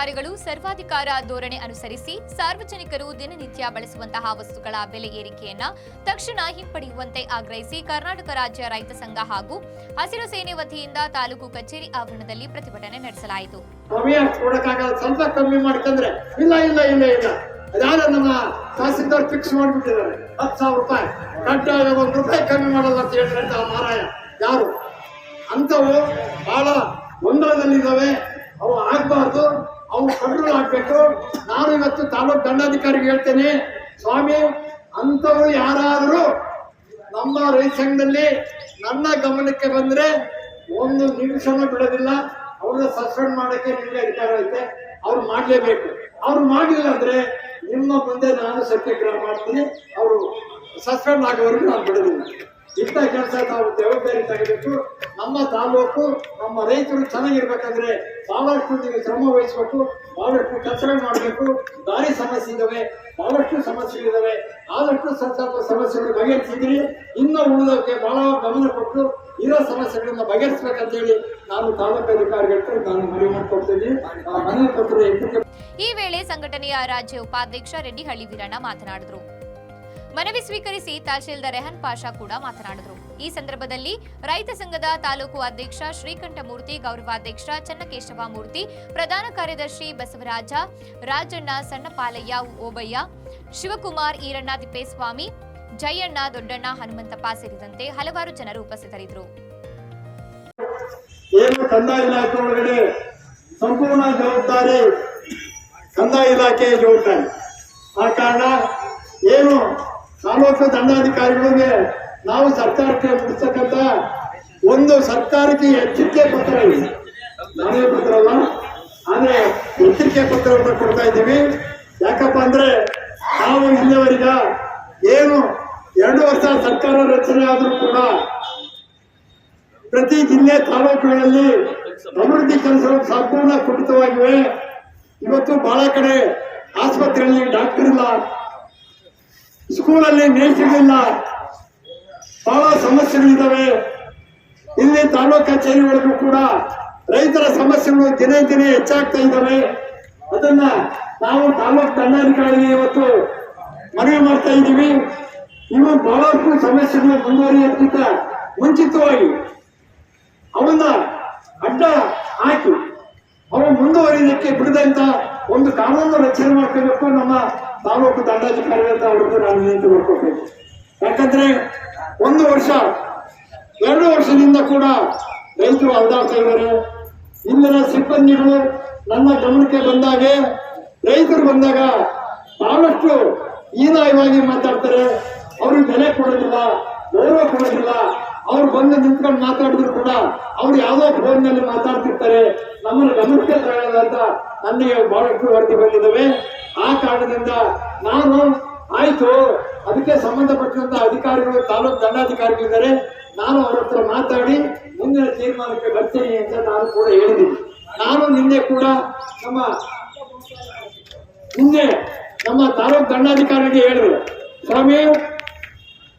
ದಂಡಾಧಿಕಾರಿಗಳು ಸರ್ವಾಧಿಕಾರ ಧೋರಣೆ ಅನುಸರಿಸಿ ಸಾರ್ವಜನಿಕರು ದಿನನಿತ್ಯ ಬಳಸುವಂತಹ ವಸ್ತುಗಳ ಬೆಲೆ ಏರಿಕೆಯನ್ನ ತಕ್ಷಣ ಹಿಂಪಡೆಯುವಂತೆ ಆಗ್ರಹಿಸಿ ಕರ್ನಾಟಕ ರಾಜ್ಯ ರೈತ ಸಂಘ ಹಾಗೂ ಹಸಿರು ಸೇನೆ ವತಿಯಿಂದ ತಾಲೂಕು ಕಚೇರಿ ಆವರಣದಲ್ಲಿ ಪ್ರತಿಭಟನೆ ನಡೆಸಲಾಯಿತು. ಸ್ವಲ್ಪ ಕಮ್ಮಿ ಮಾಡ್ಕೊಂಡ್ರೆ ನಮ್ಮ ತಹಸೀಲ್ದಾರ್ ಫಿಕ್ಸ್ ಮಾಡಿಬಿಟ್ಟಿದ್ದಾರೆ 10,000 ರೂಪಾಯಿ ಕಡ್ಡಾಯ ₹1 ಕಮ್ಮಿ ಮಾಡಲ್ಲ ಅಂತ ಹೇಳಿದ್ರೆ ಮಾರಾಯ ಯಾರು ಅಂತವು ಬಹಳ ಗೊಂದಲದಲ್ಲಿದ್ದಾವೆ. ಅವು ಆಗ್ಬಾರ್ದು, ಅವು ಕಂಟ್ರೋಲ್ ಆಗ್ಬೇಕು. ನಾನು ಇವತ್ತು ತಾಲೂಕು ದಂಡಾಧಿಕಾರಿಗೆ ಹೇಳ್ತೇನೆ, ಸ್ವಾಮಿ ಅಂತವರು ಯಾರಾದರೂ ನಮ್ಮ ರೈತ ಸಂಘದಲ್ಲಿ ನನ್ನ ಗಮನಕ್ಕೆ ಬಂದ್ರೆ 1 ನಿಮಿಷನೂ ಬಿಡೋದಿಲ್ಲ. ಅವ್ರನ್ನ ಸಸ್ಪೆಂಡ್ ಮಾಡಕ್ಕೆ ನಿಮಗೆ ಅಧಿಕಾರ ಐತೆ, ಅವ್ರು ಮಾಡ್ಲೇಬೇಕು. ಅವ್ರು ಮಾಡಲಿಲ್ಲ ಅಂದ್ರೆ ನಿಮ್ಮ ಮುಂದೆ ನಾನು ಸತ್ಯಾಗ್ರಹ ಮಾಡ್ತೀನಿ. ಅವರು ಸಸ್ಪೆಂಡ್ ಆಗೋವರೆಗೂ ನಾನು ಬಿಡೋದಿಲ್ಲ. ಇಂಥ ಕೆಲಸ ನಾವು ಜವಾಬ್ದಾರಿ ತಗೋಬೇಕು. ನಮ್ಮ ತಾಲೂಕು, ನಮ್ಮ ರೈತರು ಚೆನ್ನಾಗಿರ್ಬೇಕಂದ್ರೆ ಬಹಳಷ್ಟು ನೀವು ಶ್ರಮ ವಹಿಸ್ಬೇಕು, ಬಹಳಷ್ಟು ಕಚರ ಮಾಡಬೇಕು. ದಾರಿ ಸಮಸ್ಯೆ ಇದಾವೆ, ಬಹಳಷ್ಟು ಸಮಸ್ಯೆಗಳಿದಾವೆ. ಆದಷ್ಟು ಸ್ವಲ್ಪ ಸಮಸ್ಯೆಗಳು ಬಗೆಹರಿಸಿದ್ರಿ. ಇನ್ನೂ ಉಳಿದಕ್ಕೆ ಬಹಳ ಗಮನ ಕೊಟ್ಟು ಇರೋ ಸಮಸ್ಯೆಗಳನ್ನ ಬಗೆಹರಿಸಬೇಕಂತೇಳಿ ನಾನು ತಾಲೂಕು ಅಧಿಕಾರಿಗಳಿಗೆ ನಾನು ಮನವಿ ಮಾಡಿಕೊಡ್ತೀನಿ. ಮನವಿ ಪತ್ರ ಈ ವೇಳೆ ಸಂಘಟನೆಯ ರಾಜ್ಯ ಉಪಾಧ್ಯಕ್ಷ ರೆಡ್ಡಿಹಳ್ಳಿ ವೀರಣ್ಣ ಮಾತನಾಡಿದರು. ಮನವಿ ಸ್ವೀಕರಿಸಿ ತಹಶೀಲ್ದಾರ್ ರೆಹನ್ ಪಾಷಾ ಕೂಡ ಮಾತನಾಡಿದರು. ಈ ಸಂದರ್ಭದಲ್ಲಿ ರೈತ ಸಂಘದ ತಾಲೂಕು ಅಧ್ಯಕ್ಷ ಶ್ರೀಕಂಠಮೂರ್ತಿ, ಗೌರವಾಧ್ಯಕ್ಷ ಚನ್ನಕೇಶವ ಮೂರ್ತಿ, ಪ್ರಧಾನ ಕಾರ್ಯದರ್ಶಿ ಬಸವರಾಜ, ರಾಜಣ್ಣ, ಸಣ್ಣಪಾಲಯ್ಯ, ಓಬಯ್ಯ, ಶಿವಕುಮಾರ್, ಈರಣ್ಣ, ತಿಪ್ಪೇಸ್ವಾಮಿ, ಜಯಣ್ಣ, ದೊಡ್ಡಣ್ಣ, ಹನುಮಂತಪ್ಪ ಸೇರಿದಂತೆ ಹಲವಾರು ಜನರು ಉಪಸ್ಥಿತರಿದ್ದರು. ಕಂದಾಯ ಇಲಾಖೆ ಒಳಗಡೆ ಸಂಪೂರ್ಣ ಜವಾಬ್ದಾರಿ ಕಂದಾಯ ಇಲಾಖೆಯ ಜವಾಬ್ದಾರಿ. ಆ ಕಾರಣ ಏನು ತಾಲೂಕು ದಂಡಾಧಿಕಾರಿಗಳಿಗೆ ನಾವು ಸರ್ಕಾರಕ್ಕೆ ಮುಡಿಸ್ತಕ್ಕಂಥ ಒಂದು ಸರ್ಕಾರಕ್ಕೆ ಎಚ್ಚರಿಕೆ ಪತ್ರ ಇದೆ, ಮನವಿ ಪತ್ರ ಅಲ್ಲ, ಆದ್ರೆ ಎಚ್ಚರಿಕೆ ಪತ್ರವನ್ನು ಕೊಡ್ತಾ ಇದ್ದೀವಿ. ಯಾಕಪ್ಪ ಅಂದ್ರೆ ನಾವು ಇಲ್ಲಿವರೆಗ ಏನು 2 ವರ್ಷ ಸರ್ಕಾರ ರಚನೆ ಆದರೂ ಕೂಡ ಪ್ರತಿ ಜಿಲ್ಲೆ ತಾಲೂಕುಗಳಲ್ಲಿ ಅಭಿವೃದ್ಧಿ ಕೆಲಸಗಳು ಸಂಪೂರ್ಣ ಕುಂಠಿತವಾಗಿವೆ. ಇವತ್ತು ಬಹಳ ಕಡೆ ಆಸ್ಪತ್ರೆಯಲ್ಲಿ ಡಾಕ್ಟರ್ ಇಲ್ಲ, ಸ್ಕೂಲಲ್ಲಿ ಮೇಸ್ಟ್ರಿಗಳಿಲ್ಲ, ಬಹಳ ಸಮಸ್ಯೆಗಳಿದ್ದಾವೆ. ಇಲ್ಲಿ ತಾಲೂಕು ಕಚೇರಿ ಒಳಗೂ ಕೂಡ ರೈತರ ಸಮಸ್ಯೆಗಳು ದಿನೇ ದಿನೇ ಹೆಚ್ಚಾಗ್ತಾ ಇದ್ದಾವೆ. ಅದನ್ನ ನಾವು ತಾಲೂಕು ದಂಡಾಧಿಕಾರಿಗೆ ಇವತ್ತು ಮನವಿ ಮಾಡ್ತಾ ಇದ್ದೀವಿ. ಇವು ಬಹಳಷ್ಟು ಸಮಸ್ಯೆಗಳು ಮುಂದುವರಿಯೋದಕ್ಕಿಂತ ಮುಂಚಿತವಾಗಿ ಅವನ್ನ ಅಡ್ಡ ಹಾಕಿ ಅವು ಮುಂದುವರಿಯೋದಕ್ಕೆ ಬಿಡದಂತ ಒಂದು ಕಾನೂನು ರಚನೆ ಮಾಡ್ಕೋಬೇಕು. ನಮ್ಮ ತಾಲೂಕು ದಂಡಾಧಿಕಾರಿ ಅಂತ ಅವ್ರಿಗೆ ನಾನು ವಿನಂತಿ ಮಾಡ್ಕೋಬೇಕು. ಯಾಕಂದ್ರೆ 1 ವರ್ಷ 2 ವರ್ಷದಿಂದ ಕೂಡ ರೈತರು ಅಲ್ದಾಡ್ತಾ ಇದ್ದಾರೆ. ಇಲ್ಲಿನ ಸಿಬ್ಬಂದಿಗಳು ನನ್ನ ಗಮನಕ್ಕೆ ಬಂದಾಗೆ ರೈತರು ಬಂದಾಗ ಬಹಳಷ್ಟು ಹೀನಾಯವಾಗಿ ಮಾತಾಡ್ತಾರೆ. ಅವ್ರಿಗೆ ಬೆಲೆ ಕೊಡೋದಿಲ್ಲ, ಗೌರವ ಕೊಡೋದಿಲ್ಲ. ಅವ್ರು ಬಂದು ನಿಂತ್ಕೊಂಡು ಮಾತಾಡಿದ್ರು ಕೂಡ ಅವ್ರು ಯಾವುದೋ ಫೋನ್ ನಲ್ಲಿ ಮಾತಾಡ್ತಿರ್ತಾರೆ. ನಮ್ಮನ್ನು ಗಮನಕ್ಕೆ ತಗೊಳ್ಳಲ್ಲ ಅಂತ ನನಗೆ ಬಹಳಷ್ಟು ವರದಿ ಬಂದಿದ್ದಾವೆ. ಆ ಕಾರಣದಿಂದ ನಾನು ಆಯ್ತು, ಅದಕ್ಕೆ ಸಂಬಂಧಪಟ್ಟಂತ ಅಧಿಕಾರಿಗಳು ತಾಲೂಕು ದಂಡಾಧಿಕಾರಿಗಳಿದ್ದಾರೆ, ನಾನು ಅವ್ರ ಹತ್ರ ಮಾತಾಡಿ ಮುಂದಿನ ತೀರ್ಮಾನಕ್ಕೆ ಬರ್ತೀನಿ ಅಂತ ನಾನು ಕೂಡ ಹೇಳಿದ್ದೀನಿ. ನಾನು ನಿನ್ನೆ ಕೂಡ ನಮ್ಮ ತಾಲೂಕು ದಂಡಾಧಿಕಾರಿಗೆ ಹೇಳಿದ್ರು, ಸ್ವಾಮಿ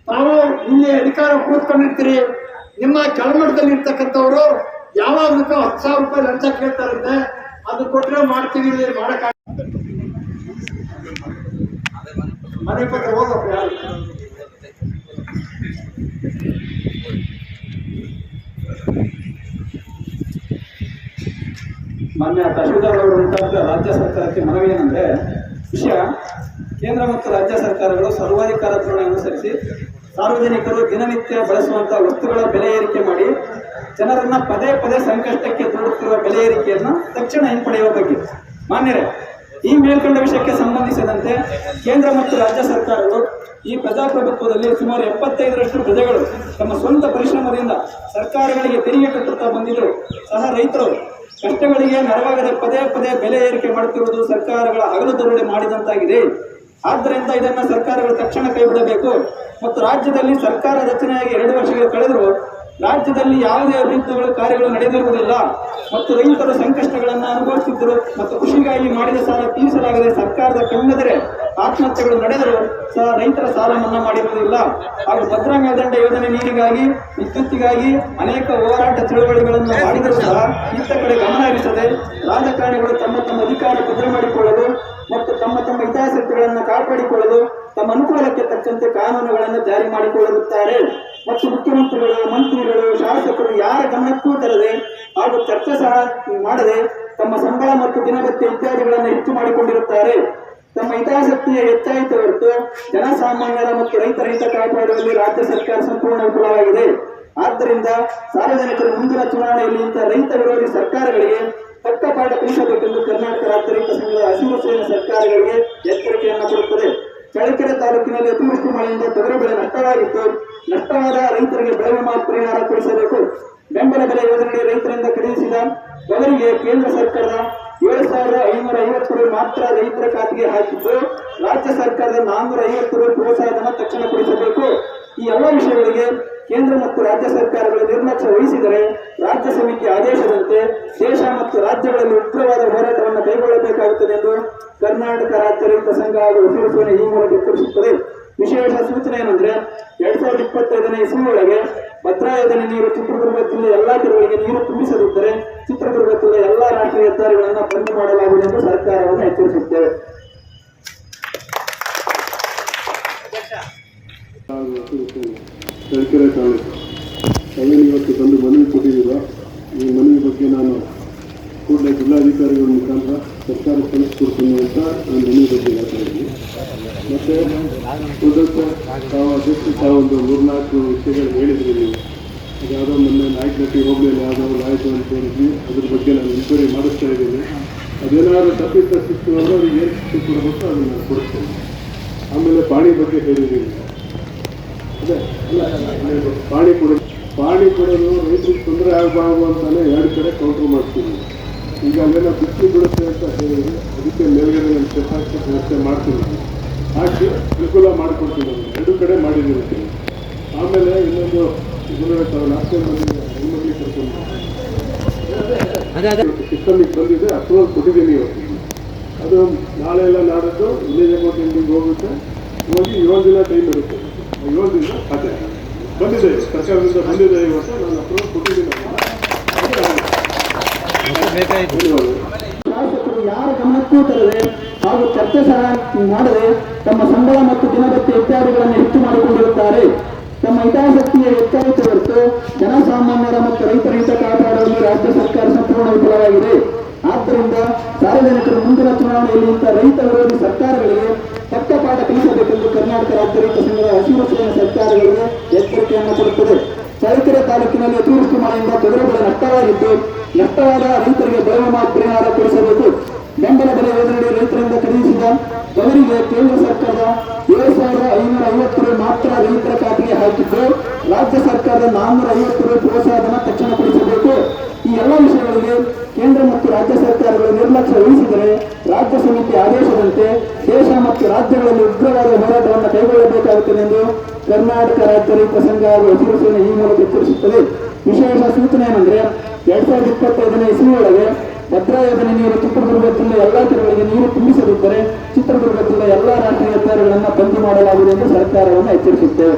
ತಾವು ಇಲ್ಲಿ ಅಧಿಕಾರ ಕೂತ್ಕೊಂಡಿರ್ತೀರಿ, ನಿಮ್ಮ ಕೆಳಮಟ್ಟದಲ್ಲಿ ಇರ್ತಕ್ಕಂಥವ್ರು ಯಾವಾಗಲೂ 10,000 ರೂಪಾಯಿ ಲಂಚ ಕೇಳ್ತಾರಂತೆ, ಅದು ಕೊಟ್ಟರೆ ಮಾಡ್ತೀವಿ, ಇಲ್ಲಿ ಮಾಡಕ್ ಮನೆ ಪತ್ರ ಹೋಗಪ್ಪ. ಮಾನ್ಯ ತಹಶೀಲ್ದಾರ್ ಅವರು ರಾಜ್ಯ ಸರ್ಕಾರಕ್ಕೆ ಮನವಿ ಏನಂದ್ರೆ, ವಿಷಯ ಕೇಂದ್ರ ಮತ್ತು ರಾಜ್ಯ ಸರ್ಕಾರಗಳು ಸರ್ವಾಧಿಕಾರ ಧೋರಣೆ ಅನುಸರಿಸಿ ಸಾರ್ವಜನಿಕರು ದಿನನಿತ್ಯ ಬಳಸುವಂತಹ ವಸ್ತುಗಳ ಬೆಲೆ ಏರಿಕೆ ಮಾಡಿ ಜನರನ್ನ ಪದೇ ಪದೇ ಸಂಕಷ್ಟಕ್ಕೆ ದೂಡುತ್ತಿರುವ ಬೆಲೆ ಏರಿಕೆಯನ್ನು ತಕ್ಷಣ ಹಿಂಪಡೆಯುವ ಬಗ್ಗೆ. ಮಾನ್ಯರೇ, ಈ ಮೇಲ್ಕಂಡ ವಿಷಯಕ್ಕೆ ಸಂಬಂಧಿಸಿದಂತೆ ಕೇಂದ್ರ ಮತ್ತು ರಾಜ್ಯ ಸರ್ಕಾರಗಳು ಈ ಪ್ರಜಾಪ್ರಭುತ್ವದಲ್ಲಿ ಸುಮಾರು 75ರಷ್ಟು ಪ್ರಜೆಗಳು ತಮ್ಮ ಸ್ವಂತ ಪರಿಶ್ರಮದಿಂದ ಸರ್ಕಾರಗಳಿಗೆ ತೆರಿಗೆ ಕಟ್ಟುತ್ತಾ ಬಂದಿದ್ದರು ಸಹ ರೈತರು ಕಷ್ಟಗಳಿಗೆ ನೆರವಾಗದೆ ಪದೇ ಪದೇ ಬೆಲೆ ಏರಿಕೆ ಮಾಡುತ್ತಿರುವುದು ಸರ್ಕಾರಗಳ ಹಗಲು ಧೋರಣೆ ಮಾಡಿದಂತಾಗಿದೆ. ಆದ್ದರಿಂದ ಇದನ್ನು ಸರ್ಕಾರಗಳು ತಕ್ಷಣ ಕೈಬಿಡಬೇಕು. ಮತ್ತು ರಾಜ್ಯದಲ್ಲಿ ಸರ್ಕಾರ ರಚನೆಯಾಗಿ 2 ವರ್ಷಗಳು ಕಳೆದರೂ ರಾಜ್ಯದಲ್ಲಿ ಯಾವುದೇ ಅಭಿವೃದ್ಧಿ ಕಾರ್ಯಗಳು ನಡೆದಿರುವುದಿಲ್ಲ ಮತ್ತು ರೈತರು ಸಂಕಷ್ಟಗಳನ್ನು ಅನುಭವಿಸುತ್ತಿದ್ದರು ಮತ್ತು ಕೃಷಿಗಾಗಿ ಮಾಡಿದ ಸಾಲ ತೀರಿಸಲಾಗದೆ ಸರ್ಕಾರದ ಕಣ್ಣೆದರೆ ಆತ್ಮಹತ್ಯೆಗಳು ನಡೆದರೂ ಸಹ ರೈತರ ಸಾಲ ಮನ್ನಾ ಮಾಡಿರುವುದಿಲ್ಲ. ಹಾಗೂ ಭದ್ರಾ ಮೇಲ್ದಂಡ ಯೋಜನೆ ನೀರಿಗಾಗಿ, ವಿದ್ಯುತ್ತಿಗಾಗಿ ಅನೇಕ ಹೋರಾಟ ಚಳವಳಿಗಳನ್ನು ಮಾಡಿದರೂ ಸಹ ಇಂಥ ಕಡೆ ಗಮನ ಹರಿಸದೆ ರಾಜಕಾರಣಿಗಳು ತಮ್ಮ ತಮ್ಮ ಅಧಿಕಾರ ಅಧಿಕಾರ ಭದ್ರ ಮಾಡಿಕೊಳ್ಳಲು ಮತ್ತು ತಮ್ಮ ತಮ್ಮ ಹಿತಾಸಕ್ತಿಗಳನ್ನು ಕಾಪಾಡಿಕೊಳ್ಳಲು ತಮ್ಮ ಅನುಕೂಲಕ್ಕೆ ತಕ್ಕಂತೆ ಕಾನೂನುಗಳನ್ನು ಜಾರಿ ಮಾಡಿಕೊಳ್ಳುತ್ತಾರೆ ಮತ್ತು ಮುಖ್ಯಮಂತ್ರಿಗಳು, ಮಂತ್ರಿಗಳು, ಶಾಸಕರು ಯಾರ ಗಮನಕ್ಕೂ ತರದೆ ಹಾಗೂ ಚರ್ಚೆ ಸಹ ಮಾಡದೆ ತಮ್ಮ ಸಂಬಳ ಮತ್ತು ದಿನಭತ್ಯೆ ಇತ್ಯಾದಿಗಳನ್ನು ಹೆಚ್ಚು ಮಾಡಿಕೊಂಡಿರುತ್ತಾರೆ. ತಮ್ಮ ಹಿತಾಸಕ್ತಿಯ ಹೆಚ್ಚಾಯಿತು ಹೊರತು ಜನಸಾಮಾನ್ಯರ ಮತ್ತು ರೈತರ ಹಿತ ಕಾಪಾಡುವಲ್ಲಿ ರಾಜ್ಯ ಸರ್ಕಾರ ಸಂಪೂರ್ಣ ವಿಫಲವಾಗಿದೆ. ಆದ್ದರಿಂದ ಸಾರ್ವಜನಿಕರು ಮುಂದಿನ ಚುನಾವಣೆಯಲ್ಲಿ ಇಂತಹ ರೈತ ವಿರೋಧಿ ಸರ್ಕಾರಗಳಿಗೆ ತಕ್ಕ ಪಾಠ ಕಲಿಸಬೇಕೆಂದು ಕರ್ನಾಟಕ ರಾಜ್ಯ ರೈತ ಸಂಘದ ಹಸಿರು ಸೇನೆ ಸರ್ಕಾರಗಳಿಗೆ ಎಚ್ಚರಿಕೆಯನ್ನು ಕೊಡುತ್ತದೆ. ಚಳ್ಳಕೆರೆ ತಾಲೂಕಿನಲ್ಲಿ ಅತಿವೃಷ್ಟಿ ಮಳೆಯಿಂದ ತೊಗರಿ ಬೆಳೆ ನಷ್ಟವಾಗಿದ್ದು, ನಷ್ಟವಾದ ರೈತರಿಗೆ ಬೆಳೆ ವಿಮಾ ಪರಿಹಾರ ಕೊಡಿಸಬೇಕು. ಬೆಂಬಲ ಬೆಲೆ ಯೋಜನೆಗೆ ರೈತರಿಂದ ಖರೀದಿಸಿದ ತೊಗರಿಗೆ ಕೇಂದ್ರ ಸರ್ಕಾರದ 7,550 ರು ಮಾತ್ರ ರೈತರ ಖಾತೆಗೆ ಹಾಕಿದ್ದು, ರಾಜ್ಯ ಸರ್ಕಾರದ 450 ರು ಪ್ರೋತ್ಸಾಹಧನ ತಕ್ಷಣ ಕೊಡಿಸಬೇಕು. ಈ ಎಲ್ಲ ವಿಷಯಗಳಿಗೆ ಕೇಂದ್ರ ಮತ್ತು ರಾಜ್ಯ ಸರ್ಕಾರಗಳು ನಿರ್ಲಕ್ಷ್ಯ ವಹಿಸಿದರೆ ರಾಜ್ಯ ಸಮಿತಿ ಆದೇಶದಂತೆ ದೇಶ ಮತ್ತು ರಾಜ್ಯಗಳಲ್ಲಿ ಉಗ್ರವಾದ ಹೋರಾಟವನ್ನು ಕೈಗೊಳ್ಳಬೇಕಾಗುತ್ತದೆ ಎಂದು ಕರ್ನಾಟಕ ರಾಜ್ಯ ರೈತ ಸಂಘ ಹಾಗೂ ಹಸಿರು ಸೇನೆ ಈ ಮೂಲಕ ಎಚ್ಚರಿಸುತ್ತದೆ. ವಿಶೇಷ ಸೂಚನೆ ಏನಂದ್ರೆ 2025ನೇ ಇಸ್ವಿಯೊಳಗೆ ಭದ್ರಾ ಯೋಜನೆ ನೀರು ಚಿತ್ರದುರ್ಗ ಜಿಲ್ಲೆ ಎಲ್ಲಾ ಕೆರೆಗಳಿಗೆ ನೀರು ತುಂಬಿಸದಿದ್ದರೆ ಚಿತ್ರದುರ್ಗ ಜಿಲ್ಲೆ ಎಲ್ಲಾ ರಾಷ್ಟ್ರೀಯ ಹೆದ್ದಾರಿಗಳನ್ನು ಬಂದ್ ಮಾಡಲಾಗುವುದು ಎಂದು ಸರ್ಕಾರವನ್ನು ಎಚ್ಚರಿಸುತ್ತೇವೆ. ಚಳ್ಳಕೆರೆ ತಾಲೂಕು ತಾವೇನು ಇವತ್ತು ಬಂದು ಮನವಿ ಕೊಟ್ಟಿದ್ದೀರ, ಈ ಮನವಿ ಬಗ್ಗೆ ನಾನು ಕೂಡಲೇ ಜಿಲ್ಲಾಧಿಕಾರಿಗಳ ಮುಖಾಂತರ ಸರ್ಕಾರ ಕಳಿಸ್ಕೊಡ್ತೀನಿ ಅಂತ ನಾನು ಮನವಿ ಬಗ್ಗೆ ಹೇಳ್ತಾ ಇದ್ದೀನಿ. ಮತ್ತು ತಾವು ಅದಕ್ಕೆ ತಾವೊಂದು 3-4 ವಿಷಯಗಳು ಹೇಳಿದ್ರಿ. ನೀವು ಅದ್ಯಾವುದೋ ಮೊನ್ನೆ ನಾಯಕನಟ್ಟಿ ಹೋಬಳಿಯಲ್ಲಿ ಯಾವುದೋ ಆಯಿತು ಅಂತ ಹೇಳಿದ್ವಿ. ಅದ್ರ ಬಗ್ಗೆ ನಾನು ಎನ್ಕ್ವೈರಿ ಮಾಡಿಸ್ತಾ ಇದ್ದೀನಿ. ಅದೇನಾದ್ರು ತಪ್ಪಿತ್ತು ಅಂದ್ರೆ ಅವ್ರಿಗೆ ಏನು ಶಿಕ್ಷೆ ಕೊಡಬೇಕು ಅದನ್ನು ನಾನು ಕೊಡ್ತೇನೆ. ಆಮೇಲೆ ಪಾಣಿ ಬಗ್ಗೆ ಹೇಳಿದ್ದೀನಿ. ಅದೇ ಅಲ್ಲ, ಪಾಣಿ ಕೊಡೋದು ರೈತರಿಗೆ ತೊಂದರೆ ಆಗಬಾರ್ದು ಅಂತಾನೆ 2 ಕಡೆ ಕೌಂಟ್ರ್ ಮಾಡ್ತೀವಿ. ಈಗ ಅಲ್ಲೆಲ್ಲ ಬಿಸಿಲು ಬಿಡುತ್ತೆ ಅಂತ ಹೇಳಿದ್ರೆ ಅದಕ್ಕೆ ಮೇಲ್ಗಡೆ ನಾನು ಚೆಕ್ಕಾಕಿ ವ್ಯವಸ್ಥೆ ಮಾಡ್ತೀನಿ, ಹಾಕಿ ಅನುಕೂಲ ಮಾಡಿಕೊಡ್ತೀನಿ. 2 ಕಡೆ ಮಾಡಿದ್ದೀನಿ. ಆಮೇಲೆ ಇನ್ನೊಂದು ಇದನ್ನು ಲಾಸ್ಟ್ ಟೈಮ್ ಹೆಣ್ಮಕ್ಳಿಗೆ ಕರ್ಕೊಂಡು ಸಿಸ್ಟಮಿಗೆ ಬಂದಿದೆ, ಅಪ್ರೂವಲ್ ಕೊಟ್ಟಿದ್ದೀನಿ ಇವತ್ತು. ಅದು ನಾಳೆ ಎಲ್ಲ ನಾಡದ್ದು ವಿಲೇಜ್ ಅಕೌಂಟೆಂಟಿಗೆ ಹೋಗುತ್ತೆ. ಹೋಗಿ 7 ದಿನ ಟೈಮ್ ಇರುತ್ತೆ. 7 ದಿನ ಖಾತೆ ಬಂದಿದೆ, ಸರ್ಕಾರದಿಂದ ಬಂದಿದೆ. ಇವತ್ತು ನಾನು ಅಪ್ರೂವಲ್ ಕೊಟ್ಟಿದ್ದೀನಿ. ಶಾಸಕರು ಯಾರ ಗಮನಕ್ಕೂ ತರದೆ ಹಾಗೂ ಚರ್ಚೆ ಸಹ ಮಾಡದೆ ತಮ್ಮ ಸಂಬಳ ಮತ್ತು ದಿನಭತ್ಯೆ ಇತ್ಯಾದಿಗಳನ್ನು ಹೆಚ್ಚು ಮಾಡಿಕೊಂಡಿರುತ್ತಾರೆ. ತಮ್ಮ ಹಿತಾಸಕ್ತಿಯ ಹೆಚ್ಚಾಯಿತು ಹೊರತು ಜನಸಾಮಾನ್ಯರ ಮತ್ತು ರೈತರ ಹಿತ ಕಾಪಾಡುವಲ್ಲಿ ರಾಜ್ಯ ಸರ್ಕಾರ ಸಂಪೂರ್ಣ ವಿಫಲವಾಗಿದೆ. ಆದ್ದರಿಂದ ಸಾರ್ವಜನಿಕರು ಮುಂದಿನ ಚುನಾವಣೆಯಲ್ಲಿ ಇಂತಹ ರೈತ ವಿರೋಧಿ ಸರ್ಕಾರಗಳಿಗೆ ತಕ್ಕ ಪಾಠ ಕಲಿಸಬೇಕೆಂದು ಕರ್ನಾಟಕ ರಾಜ್ಯ ರೈತ ಸಂಘದ ಹಸಿರು ಸೇನೆ ಸರ್ಕಾರಗಳಿಗೆ ಎಚ್ಚರಿಕೆಯನ್ನು ಕೊಡುತ್ತದೆ. ಚಳ್ಳಕೆರೆ ತಾಲೂಕಿನಲ್ಲಿ ಅತಿವೃಷ್ಟಿ ಮಳೆಯಿಂದ ತೊಗರಿ ಬೆಳೆ ನಷ್ಟವಾಗಿದ್ದು, ನಷ್ಟವಾದ ರೈತರಿಗೆ ಬೆಳೆ ವಿಮಾ ಪರಿಹಾರ ಕೊಡಿಸಬೇಕು. ಬೆಂಬಲ ಬೆಲೆ ಯೋಜನೆಗೆ ರೈತರಿಂದ ಖರೀದಿಸಿದ ತೊಗರಿಗೆ ಕೇಂದ್ರ ಸರ್ಕಾರದ 7,550 ರು ಮಾತ್ರ ರೈತರ ಖಾತೆಗೆ ಹಾಕಿದ್ದು, ರಾಜ್ಯ ಸರ್ಕಾರದ 450 ರು ಪ್ರೋತ್ಸಾಹಧನ ತಕ್ಷಣ ಕೊಡಿಸಬೇಕು. ಈ ಎಲ್ಲ ವಿಷಯಗಳಿಗೆ ಕೇಂದ್ರ ಮತ್ತು ರಾಜ್ಯ ಸರ್ಕಾರಗಳು ನಿರ್ಲಕ್ಷ್ಯ ವಹಿಸಿದರೆ ರಾಜ್ಯ ಸಮಿತಿ ಆದೇಶದಂತೆ ದೇಶ ಮತ್ತು ರಾಜ್ಯಗಳಲ್ಲಿ ಉಗ್ರವಾದ ಹೋರಾಟವನ್ನು ಕೈಗೊಳ್ಳಬೇಕಾಗುತ್ತದೆ ಎಂದು ಕರ್ನಾಟಕ ರಾಜ್ಯ ರೈತ ಸಂಘ ಹಾಗೂ ಹಸಿರು ಸೇನೆ ಈ ಮೂಲಕ ಎಚ್ಚರಿಸುತ್ತದೆ. ವಿಶೇಷ ಸೂಚನೆ ಏನಂದ್ರೆ 2025ನೇ ಇಸ್ವಿಯೊಳಗೆ ಭದ್ರಾ ಯೋಜನೆ ನೀರು ಚಿತ್ರದುರ್ಗ ಜಿಲ್ಲೆ ಎಲ್ಲಾ ಕೆರೆಗಳಿಗೆ ನೀರು ತುಂಬಿಸದಿದ್ದರೆ ಚಿತ್ರದುರ್ಗ ಜಿಲ್ಲೆ ಎಲ್ಲಾ ರಾಷ್ಟ್ರೀಯ ಹೆದ್ದಾರಿಗಳನ್ನು ಬಂದ್ ಮಾಡಲಾಗುವುದು ಎಂದು ಸರ್ಕಾರವನ್ನು ಎಚ್ಚರಿಸುತ್ತೇವೆ.